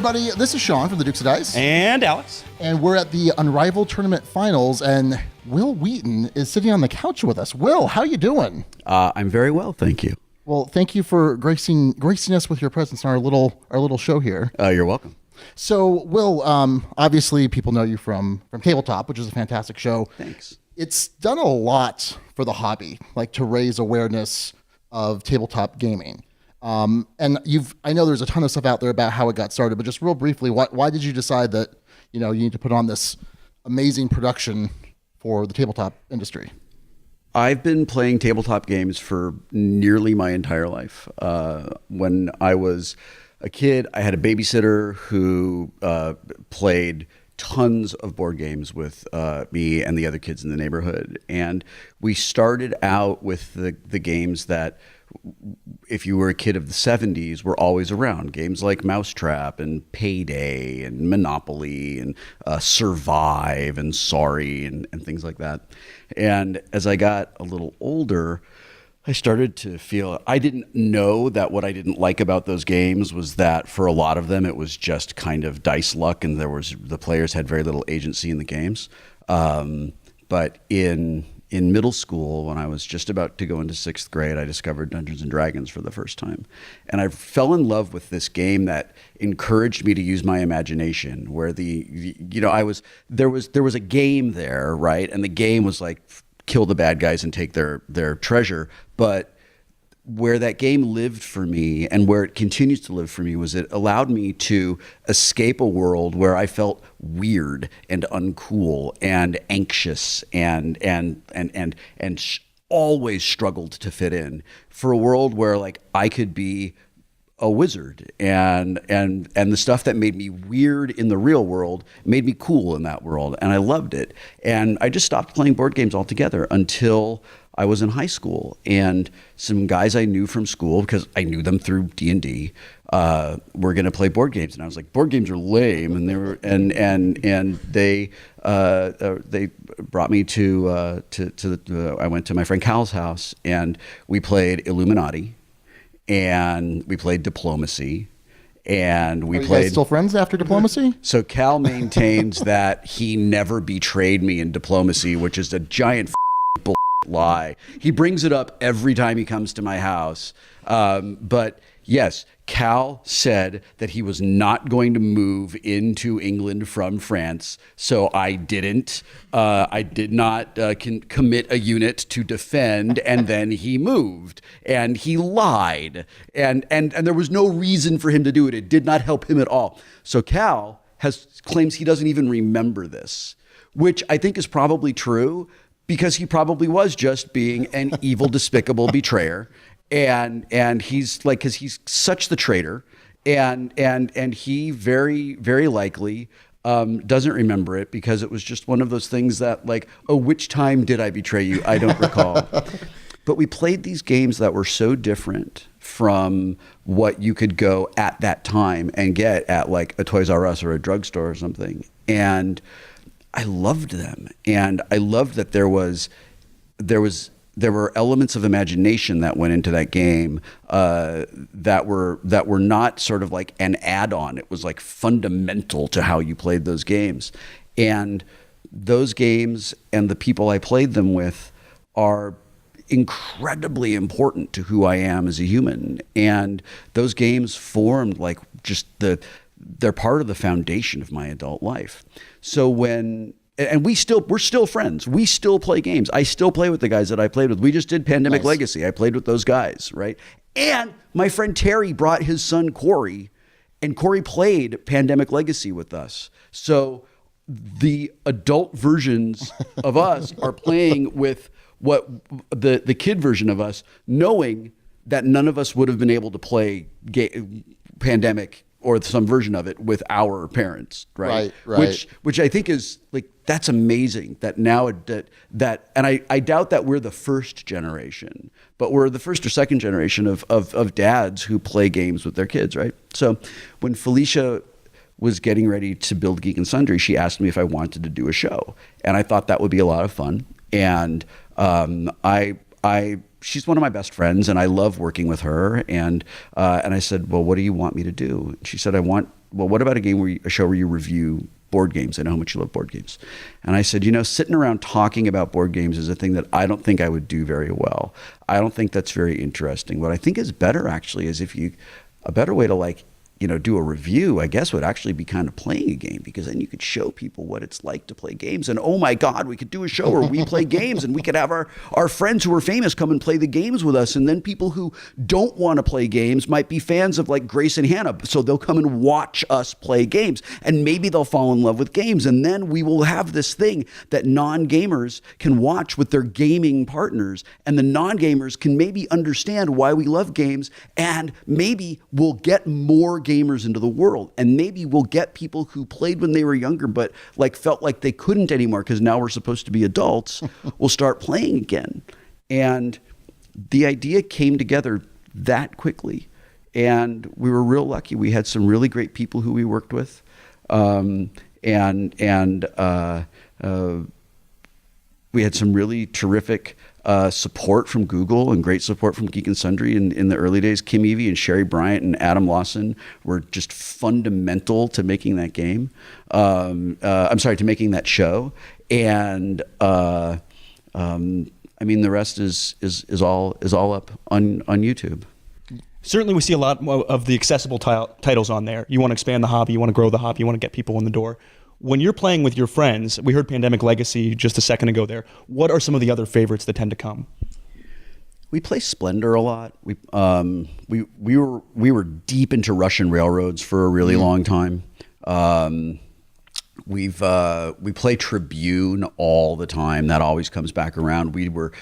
everybody. This is Sean from the Dukes of Dice. And Alex. And we're at the Unrivaled Tournament Finals, and Wil Wheaton is sitting on the couch with us. Will, how you doing? I'm very well, thank you. Well, thank you for gracing us with your presence on our little show here. You're welcome. So, Will, obviously people know you from Tabletop, which is a fantastic show. Thanks. It's done a lot for the hobby, like to raise awareness of tabletop gaming. And I know there's a ton of stuff out there about how it got started, but just real briefly, why did you decide that, you need to put on this amazing production for the tabletop industry? I've been playing tabletop games for nearly my entire life. When I was a kid, I had a babysitter who played tons of board games with me and the other kids in the neighborhood. And we started out with the games that, if you were a kid of the 70s, were always around. Games like Mousetrap and Payday and Monopoly and Survive and Sorry and things like that. And as I got a little older, I started to feel, I didn't know that what I didn't like about those games was that for a lot of them, it was just kind of dice luck and the players had very little agency in the games. But in middle school, when I was just about to go into 6th grade, I discovered Dungeons and Dragons for the first time. And I fell in love with this game that encouraged me to use my imagination, where there was a game there, right? And the game was like, kill the bad guys and take their treasure. But where that game lived for me and where it continues to live for me was it allowed me to escape a world where I felt weird and uncool and anxious and always struggled to fit in, for a world where like I could be a wizard and the stuff that made me weird in the real world made me cool in that world, and I loved it. And I just stopped playing board games altogether until I was in high school, and some guys I knew from school, because I knew them through D&D, were going to play board games, and I was like, board games are lame, and they were they brought me to I went to my friend Cal's house, and we played Illuminati, and we played Diplomacy. And we Are you played. guys still friends after Diplomacy? So Cal maintains that he never betrayed me in Diplomacy, which is a giant lie. He brings it up every time he comes to my house. But yes, Cal said that he was not going to move into England from France, so I didn't. I did not commit a unit to defend, and then he moved, and he lied, and there was no reason for him to do it. It did not help him at all. So Cal claims he doesn't even remember this, which I think is probably true, because he probably was just being an evil, despicable betrayer. And he's like, because he's such the traitor, and he very, very likely doesn't remember it, because it was just one of those things that, like, oh, which time did I betray you? I don't recall. But we played these games that were so different from what you could go at that time and get at like a Toys R Us or a drugstore or something. And I loved them, and I loved that there were elements of imagination that went into that game that were not sort of like an add-on. It was like fundamental to how you played those games, and those games and the people I played them with are incredibly important to who I am as a human. And those games formed like just they're part of the foundation of my adult life. So we're still friends. We still play games. I still play with the guys that I played with. We just did Pandemic Legacy. I played with those guys, right? And my friend Terry brought his son Corey, and Corey played Pandemic Legacy with us. So the adult versions of us are playing with what the kid version of us, knowing that none of us would have been able to play Pandemic or some version of it with our parents, right? Right. Which I think is like, that's amazing that now that and I doubt that we're the first generation, but we're the first or second generation of dads who play games with their kids, right? So when Felicia was getting ready to build Geek and Sundry, she asked me if I wanted to do a show, and I thought that would be a lot of fun. And I she's one of my best friends, and I love working with her. And I said, well, what do you want me to do? And she said, what about a show where you review board games? I know how much you love board games. And I said, sitting around talking about board games is a thing that I don't think I would do very well. I don't think that's very interesting. What I think is better, actually, is a better way to do a review, I guess, would actually be kind of playing a game, because then you could show people what it's like to play games. And oh my God, we could do a show where we play games, and we could have our friends who are famous come and play the games with us. And then people who don't want to play games might be fans of like Grace and Hannah. So they'll come and watch us play games, and maybe they'll fall in love with games. And then we will have this thing that non-gamers can watch with their gaming partners. And the non-gamers can maybe understand why we love games, and maybe we'll get more gamers into the world, and maybe we'll get people who played when they were younger but felt like they couldn't anymore because now we're supposed to be adults will start playing again. And the idea came together that quickly, and we were real lucky. We had some really great people who we worked with, and we had some really terrific support from Google and great support from Geek and Sundry in the early days. Kim Evey and Sherry Bryant and Adam Lawson were just fundamental to making that game. To making that show. And the rest is all up on YouTube. Certainly, we see a lot of the accessible titles on there. You want to expand the hobby, you want to grow the hobby, you want to get people in the door. When you're playing with your friends, we heard Pandemic Legacy just a second ago there. What are some of the other favorites that tend to come? We play Splendor a lot. We were deep into Russian railroads for a really long time. We play Tribune all the time. That always comes back around. We were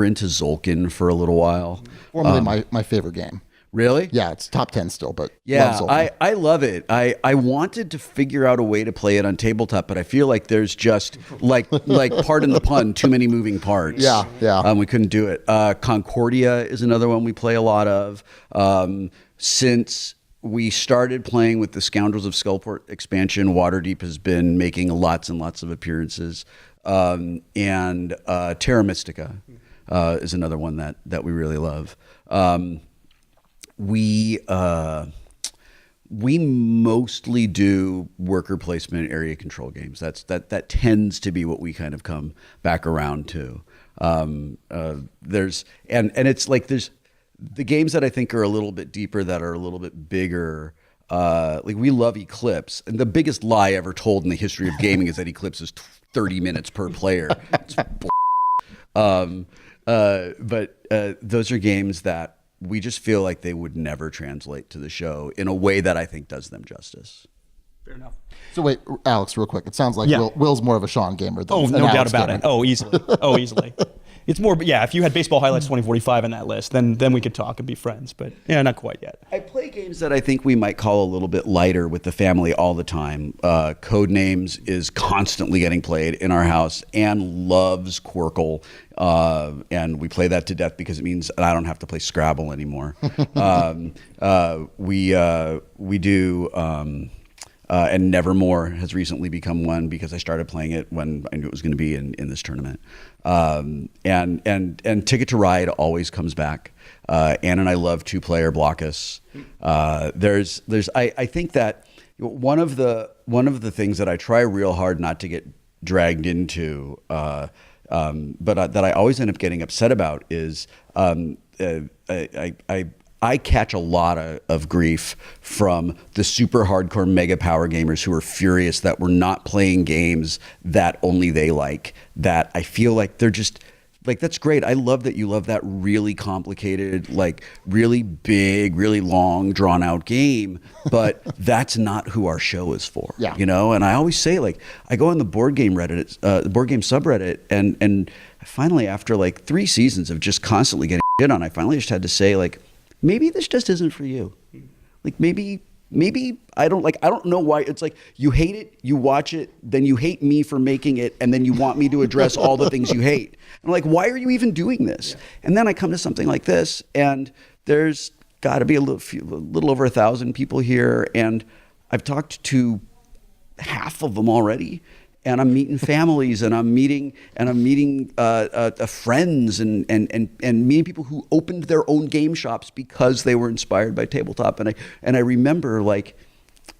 into Zolkin for a little while. Formerly my favorite game. Really? Yeah, it's top 10 still, but yeah, I love it. I wanted to figure out a way to play it on tabletop, but I feel like there's just pardon the pun, too many moving parts. Yeah. We couldn't do it. Concordia is another one we play a lot of. Since we started playing with the Scoundrels of Skullport expansion, Waterdeep has been making lots and lots of appearances. And Terra Mystica is another one that we really love. We mostly do worker placement area control games. That tends to be what we kind of come back around to. There's the games that I think are a little bit deeper, that are a little bit bigger. We love Eclipse, and the biggest lie ever told in the history of gaming is that Eclipse is 30 minutes per player. It's but those are games that we just feel like they would never translate to the show in a way that I think does them justice. Fair enough. So wait, Alex, real quick. It sounds like Will's more of a Sean gamer than no Alex doubt about gamer. it. Oh, easily. It's more, if you had Baseball Highlights 2045 in that list, then we could talk and be friends, but not quite yet. I play games that I think we might call a little bit lighter with the family all the time. Codenames is constantly getting played in our house. Anne loves Quirkle, and we play that to death because it means I don't have to play Scrabble anymore. We do... and Nevermore has recently become one because I started playing it when I knew it was going to be in this tournament. And Ticket to Ride always comes back. Anne and I love 2-player Blockus. I think that one of the things that I try real hard not to get dragged into, but that I always end up getting upset about is I catch a lot of grief from the super hardcore mega power gamers who are furious that we're not playing games that only they like, that I feel like they're just like, that's great. I love that you love that really complicated, like really big, really long drawn out game, but that's not who our show is for. Yeah. And I always say, like, I go on the board game Reddit, the board game subreddit, and finally, after like 3 seasons of just constantly getting shit on, I finally just had to say, like, maybe this just isn't for you. Like maybe I don't know why. It's like you hate it, you watch it, then you hate me for making it, and then you want me to address all the things you hate. And I'm like, why are you even doing this? Yeah. And then I come to something like this, and there's got to be a little over 1,000 people here, and I've talked to half of them already. and I'm meeting families, and I'm meeting friends, and meeting people who opened their own game shops because they were inspired by tabletop. And I remember, like,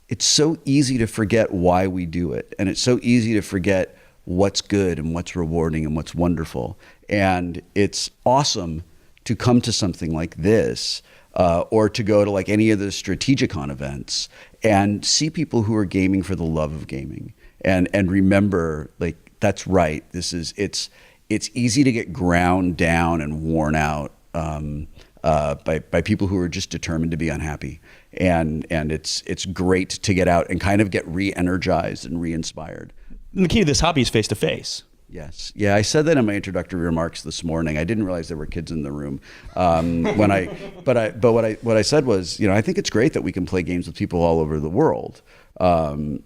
it's so easy to forget why we do it, and it's so easy to forget what's good and what's rewarding and what's wonderful. And it's awesome to come to something like this, or to go to like any of the Strategicon events and see people who are gaming for the love of gaming, and remember, like, that's right. It's easy to get ground down and worn out by people who are just determined to be unhappy, and it's great to get out and kind of get re-energized and re-inspired. And the key to this hobby is face to face. Yes. Yeah, I said that in my introductory remarks this morning. I didn't realize there were kids in the room. What I said was, I think it's great that we can play games with people all over the world. And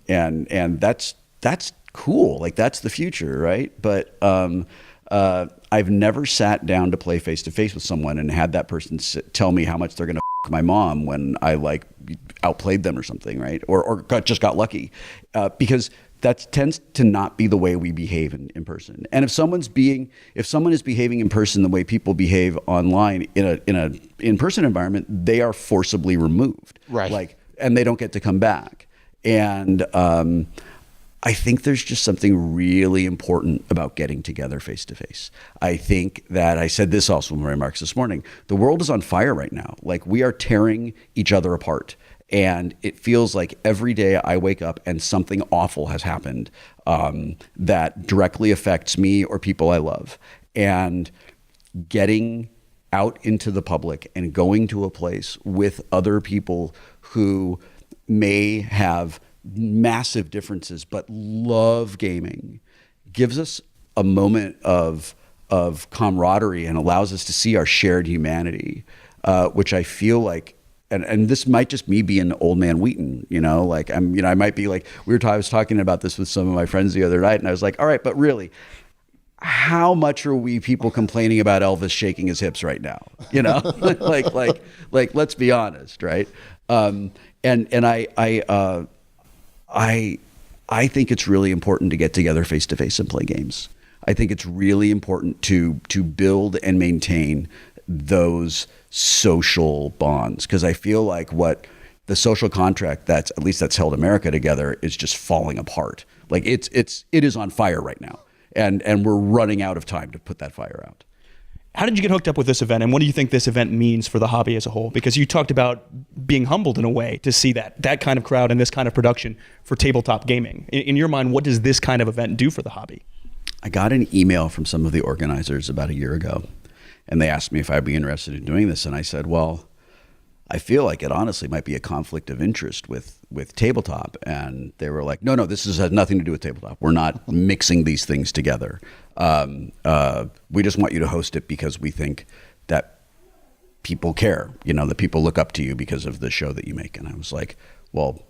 that's cool. Like, that's the future, right? But I've never sat down to play face to face with someone and had that person tell me how much they're going to my mom when I like outplayed them or something, right? Or just got lucky, because that tends to not be the way we behave in person. And if someone is behaving in person the way people behave online in a in-person environment, they are forcibly removed, right? And they don't get to come back. And I think there's just something really important about getting together face to face. I think that, I said this also in my remarks this morning, the world is on fire right now. Like, we are tearing each other apart. And it feels like every day I wake up and something awful has happened that directly affects me or people I love. And getting out into the public and going to a place with other people who may have massive differences but love gaming gives us a moment of camaraderie and allows us to see our shared humanity, which I feel like, and this might just me being old man Wheaton, like I might be like, I was talking about this with some of my friends the other night, and I was like, all right, but really, how much are we people complaining about Elvis shaking his hips right now? like let's be honest, right? And I think it's really important to get together face to face and play games. I think it's really important to build and maintain those social bonds, because I feel like what the social contract that's held America together is just falling apart. Like, it is on fire right now, and we're running out of time to put that fire out. How did you get hooked up with this event, and what do you think this event means for the hobby as a whole? Because you talked about being humbled in a way to see that kind of crowd and this kind of production for tabletop gaming. In your mind, what does this kind of event do for the hobby? I got an email from some of the organizers about a year ago, and they asked me if I'd be interested in doing this. And I said, well, I feel like it honestly might be a conflict of interest with tabletop. And they were like, no, this has nothing to do with tabletop. We're not mixing these things together. We just want you to host it because we think that people care, that people look up to you because of the show that you make. And I was like, well,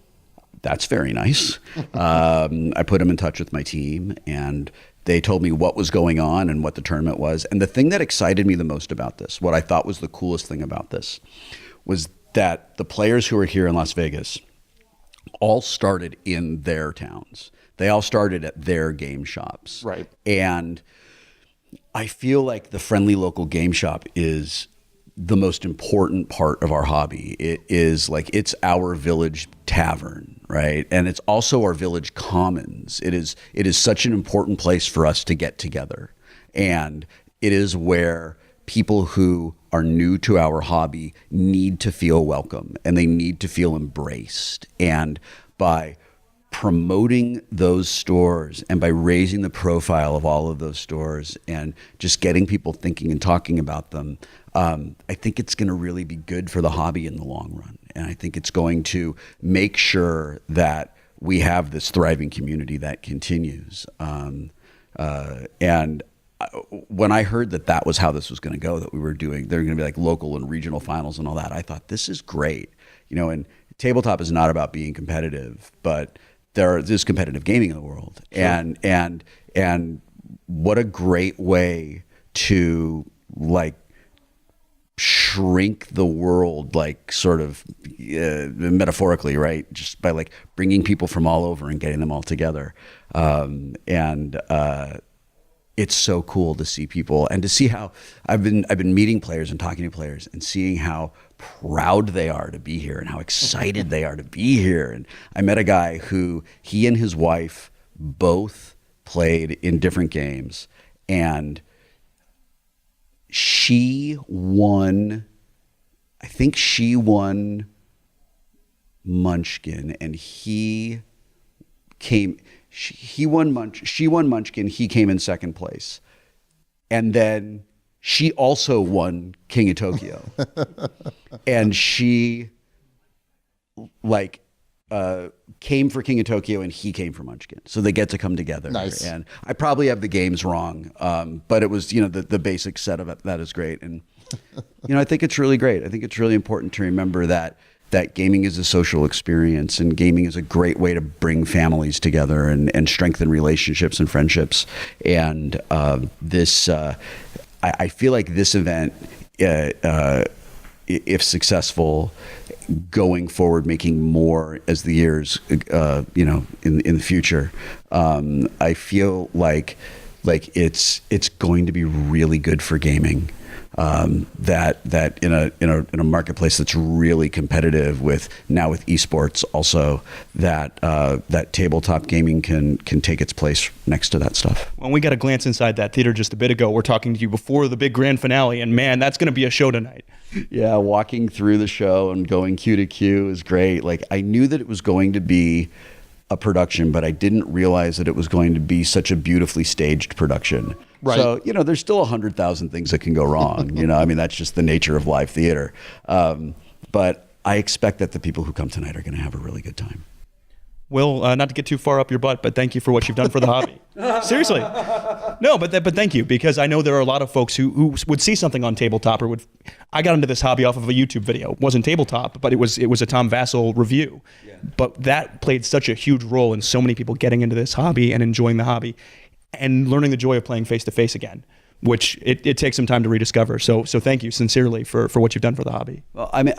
that's very nice. I put them in touch with my team, and they told me what was going on and what the tournament was. And the thing that excited me the most about this, what I thought was the coolest thing about this, was that the players who are here in Las Vegas all started in their towns. They all started at their game shops. Right. And I feel like the friendly local game shop is the most important part of our hobby. It is like, it's our village tavern, right? And it's also our village commons. It is such an important place for us to get together. And it is where people who are new to our hobby need to feel welcome, and they need to feel embraced. And by promoting those stores and by raising the profile of all of those stores and just getting people thinking and talking about them, I think it's going to really be good for the hobby in the long run. And I think it's going to make sure that we have this thriving community that continues. And when I heard that was how this was going to go, that we were doing, they're going to be like local and regional finals and all that, I thought, this is great. And tabletop is not about being competitive, but there's competitive gaming in the world. Sure. And what a great way to like shrink the world, like sort of metaphorically, right? Just by like bringing people from all over and getting them all together. It's so cool to see people and to see how I've been meeting players and talking to players and seeing how proud they are to be here and how excited they are to be here. And I met a guy who he and his wife both played in different games, and she won Munchkin, and she won Munchkin, he came in second place. And then she also won King of Tokyo. And she came for King of Tokyo and he came for Munchkin. So they get to come together. Nice. And I probably have the games wrong, but it was, the basic set of it, that is great. And, I think it's really great. I think it's really important to remember that gaming is a social experience, and gaming is a great way to bring families together and strengthen relationships and friendships. And I feel like this event, if successful, going forward, making more as the years, in the future, I feel like it's going to be really good for gaming. That in a marketplace that's really competitive with esports also, that tabletop gaming can take its place next to that stuff. When we got a glance inside that theater just a bit ago, we're talking to you before the big grand finale, and man, that's going to be a show tonight. Yeah, walking through the show and going queue to queue is great. Like, I knew that it was going to be a production, but I didn't realize that it was going to be such a beautifully staged production. Right. So, there's still 100,000 things that can go wrong. That's just the nature of live theater. But I expect that the people who come tonight are going to have a really good time. Will, not to get too far up your butt, but thank you for what you've done for the hobby. Seriously. No, but thank you, because I know there are a lot of folks who would see something on Tabletop I got into this hobby off of a YouTube video. It wasn't Tabletop, but it was a Tom Vassell review. Yeah. But that played such a huge role in so many people getting into this hobby and enjoying the hobby and learning the joy of playing face-to-face again, which it takes some time to rediscover. So thank you sincerely for what you've done for the hobby. Well, I mean,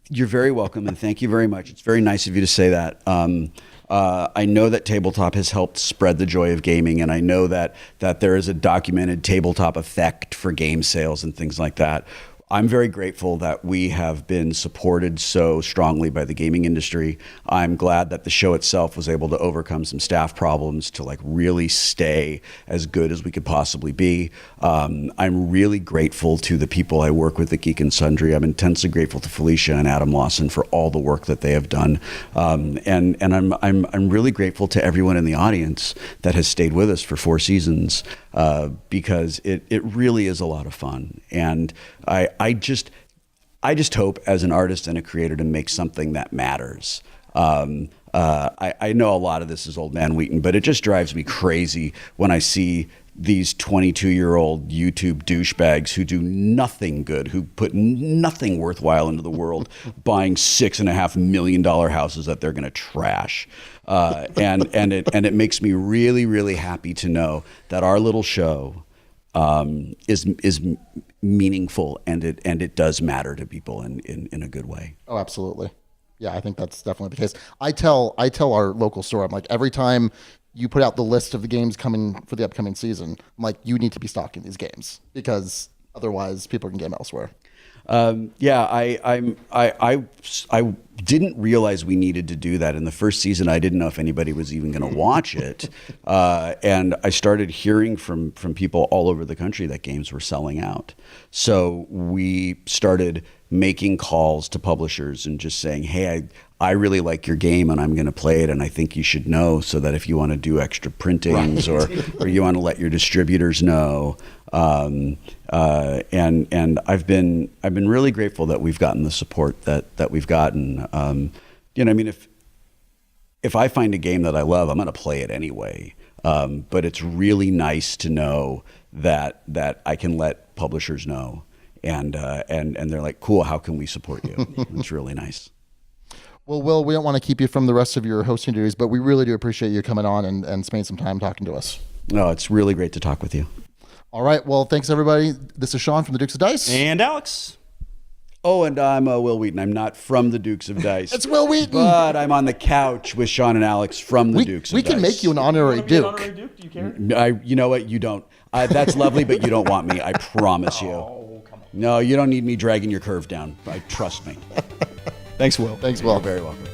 you're very welcome, and thank you very much. It's very nice of you to say that. I know that Tabletop has helped spread the joy of gaming, and I know that there is a documented tabletop effect for game sales and things like that. I'm very grateful that we have been supported so strongly by the gaming industry. I'm glad that the show itself was able to overcome some staff problems to really stay as good as we could possibly be. I'm really grateful to the people I work with at Geek and Sundry. I'm intensely grateful to Felicia and Adam Lawson for all the work that they have done. And I'm really grateful to everyone in the audience that has stayed with us for 4 seasons, because it really is a lot of fun. And I just hope, as an artist and a creator, to make something that matters. I know a lot of this is old man Wheaton, but it just drives me crazy when I see these 22-year-old YouTube douchebags who do nothing good, who put nothing worthwhile into the world, buying $6.5 million houses that they're going to trash. And it makes me really, really happy to know that our little show is meaningful, and it does matter to people in a good way. Oh, absolutely. Yeah, I think that's definitely the case. I tell our local store, I'm like, every time you put out the list of the games coming for the upcoming season, I'm like, you need to be stocking these games, because otherwise people can game elsewhere. Yeah, I didn't realize we needed to do that in the first season. I didn't know if anybody was even going to watch it, and I started hearing from people all over the country that games were selling out. So we started making calls to publishers and just saying, hey, I really like your game and I'm going to play it, and I think you should know, so that if you want to do extra printings, or you want to let your distributors know. And I've been really grateful that we've gotten the support that we've gotten. If I find a game that I love, I'm going to play it anyway. But it's really nice to know that I can let publishers know, and they're like, cool, how can we support you? It's really nice. Well, Will, we don't want to keep you from the rest of your hosting duties, but we really do appreciate you coming on and spending some time talking to us. No, it's really great to talk with you. All right. Well, thanks everybody. This is Sean from the Dukes of Dice. And Alex. Oh, and I'm Wil Wheaton. I'm not from the Dukes of Dice. It's Wil Wheaton. But I'm on the couch with Sean and Alex from the Dukes of We Dice. can make you an honorary Duke. Honorary Duke? Do you care? You know what? You don't. That's lovely, but you don't want me. I promise you. Oh, come on. No, you don't need me dragging your curve down. Trust me. Thanks, Will. Thanks, Will. You're very welcome.